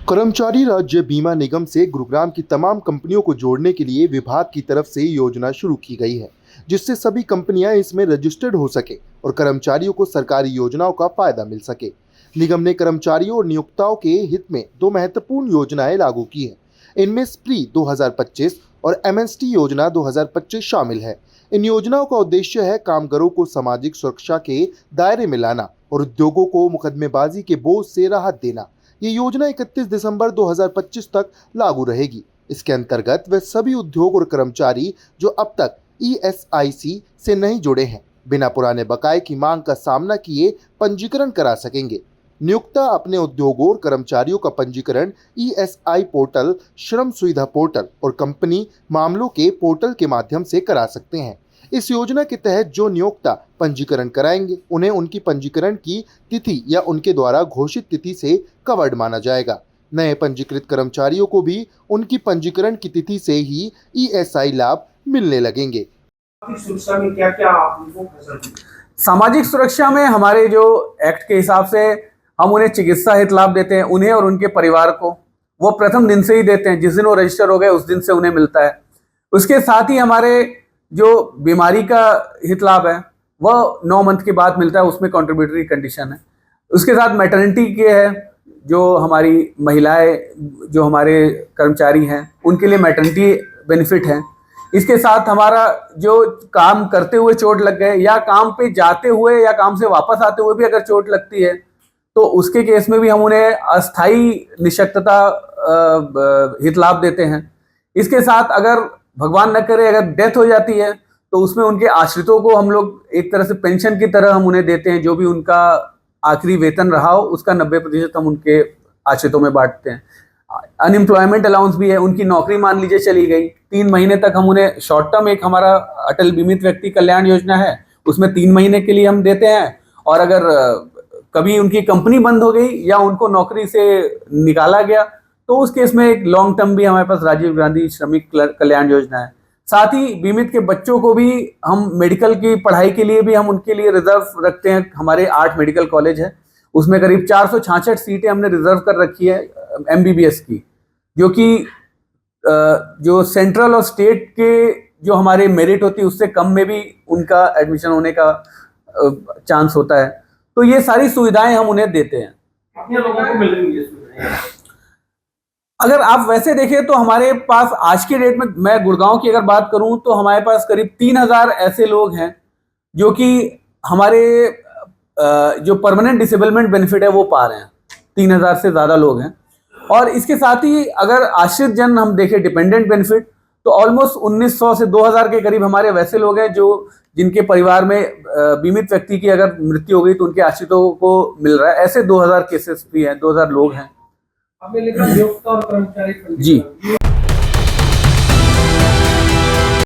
कर्मचारी राज्य बीमा निगम से गुरुग्राम की तमाम कंपनियों को जोड़ने के लिए विभाग की तरफ से योजना शुरू की गई है, जिससे सभी कंपनियां इसमें रजिस्टर्ड हो सके और कर्मचारियों को सरकारी योजनाओं का फायदा मिल सके। निगम ने कर्मचारियों और नियोक्ताओं के हित में दो महत्वपूर्ण योजनाएं लागू की हैं। इनमें स्प्री 2025 और एमएसटी योजना 2025 शामिल है। इन योजनाओं का उद्देश्य है कामगारों को सामाजिक सुरक्षा के दायरे में लाना और उद्योगों को मुकदमेबाजी के बोझ से राहत देना। ये योजना 31 दिसंबर 2025 तक लागू रहेगी। इसके अंतर्गत वे सभी उद्योग और कर्मचारी जो अब तक ईएसआईसी से नहीं जुड़े हैं, बिना पुराने बकाये की मांग का सामना किए पंजीकरण करा सकेंगे। नियोक्ता अपने उद्योगों और कर्मचारियों का पंजीकरण ईएसआई पोर्टल, श्रम सुविधा पोर्टल और कंपनी मामलों के पोर्टल के माध्यम से करा सकते हैं। इस योजना के तहत जो नियोक्ता पंजीकरण कराएंगे, उन्हें उनकी पंजीकरण की तिथि या उनके द्वारा घोषित तिथि से कवर्ड माना जाएगा। नए पंजीकृत कर्मचारियों को भी उनकी पंजीकरण की तिथि से ही ईएसआई लाभ मिलने लगेंगे। सुरक्षा में क्या क्या आपको सामाजिक सुरक्षा में हमारे जो एक्ट के हिसाब से हम उन्हें चिकित्सा हित लाभ देते हैं, उन्हें और उनके परिवार को वो प्रथम दिन से ही देते हैं। जिस दिन वो रजिस्टर हो गए उस दिन से उन्हें मिलता है। उसके साथ ही हमारे जो बीमारी का हित लाभ है वह 9 मंथ के बाद मिलता है, उसमें कॉन्ट्रीब्यूटरी कंडीशन है। उसके साथ मैटरनिटी के है, जो हमारी महिलाएं जो हमारे कर्मचारी हैं उनके लिए मैटरनिटी बेनिफिट है। इसके साथ हमारा जो काम करते हुए चोट लग गए या काम पे जाते हुए या काम से वापस आते हुए भी अगर चोट लगती है तो उसके केस में भी हम उन्हें अस्थायी निःशक्तता हित लाभ देते हैं। इसके साथ अगर भगवान न करे अगर डेथ हो जाती है तो उसमें उनके आश्रितों को हम लोग एक तरह से पेंशन की तरह हम उन्हें देते हैं। जो भी उनका आखिरी वेतन रहा हो उसका 90% हम उनके आश्रितों में बांटते हैं। अनएम्प्लॉयमेंट अलाउंस भी है। उनकी नौकरी मान लीजिए चली गई, 3 महीने तक हम उन्हें शॉर्ट टर्म, एक हमारा अटल बीमित व्यक्ति कल्याण योजना है उसमें 3 महीने के लिए हम देते हैं। और अगर कभी उनकी कंपनी बंद हो गई या उनको नौकरी से निकाला गया तो उस केस में एक लॉन्ग टर्म भी हमारे पास राजीव गांधी श्रमिक कल्याण योजना है। साथ ही बीमित के बच्चों को भी हम मेडिकल की पढ़ाई के लिए भी हम उनके लिए रिजर्व रखते हैं। हमारे 8 मेडिकल कॉलेज है, उसमें करीब 466 सीटें हमने रिजर्व कर रखी है एमबीबीएस की, जो कि जो सेंट्रल और स्टेट के जो हमारे मेरिट होती है उससे कम में भी उनका एडमिशन होने का चांस होता है। तो ये सारी सुविधाएं हम उन्हें देते हैं। अपने लोगों को मिल रही है। अगर आप वैसे देखें तो हमारे पास आज की डेट में, मैं गुड़गांव की अगर बात करूं तो हमारे पास करीब 3000 ऐसे लोग हैं जो कि हमारे जो परमानेंट डिसेबलमेंट बेनिफिट है वो पा रहे हैं। 3000 से ज़्यादा लोग हैं। और इसके साथ ही अगर आश्रित जन हम देखें डिपेंडेंट बेनिफिट, तो ऑलमोस्ट 1900 से 2000 के करीब हमारे वैसे लोग हैं जो जिनके परिवार में बीमित व्यक्ति की अगर मृत्यु हो गई तो उनके आश्रितों को मिल रहा है। ऐसे 2000 केसेस भी हैं, 2000 लोग हैं। आपने लिखा नियोक्ता और कर्मचारी जी।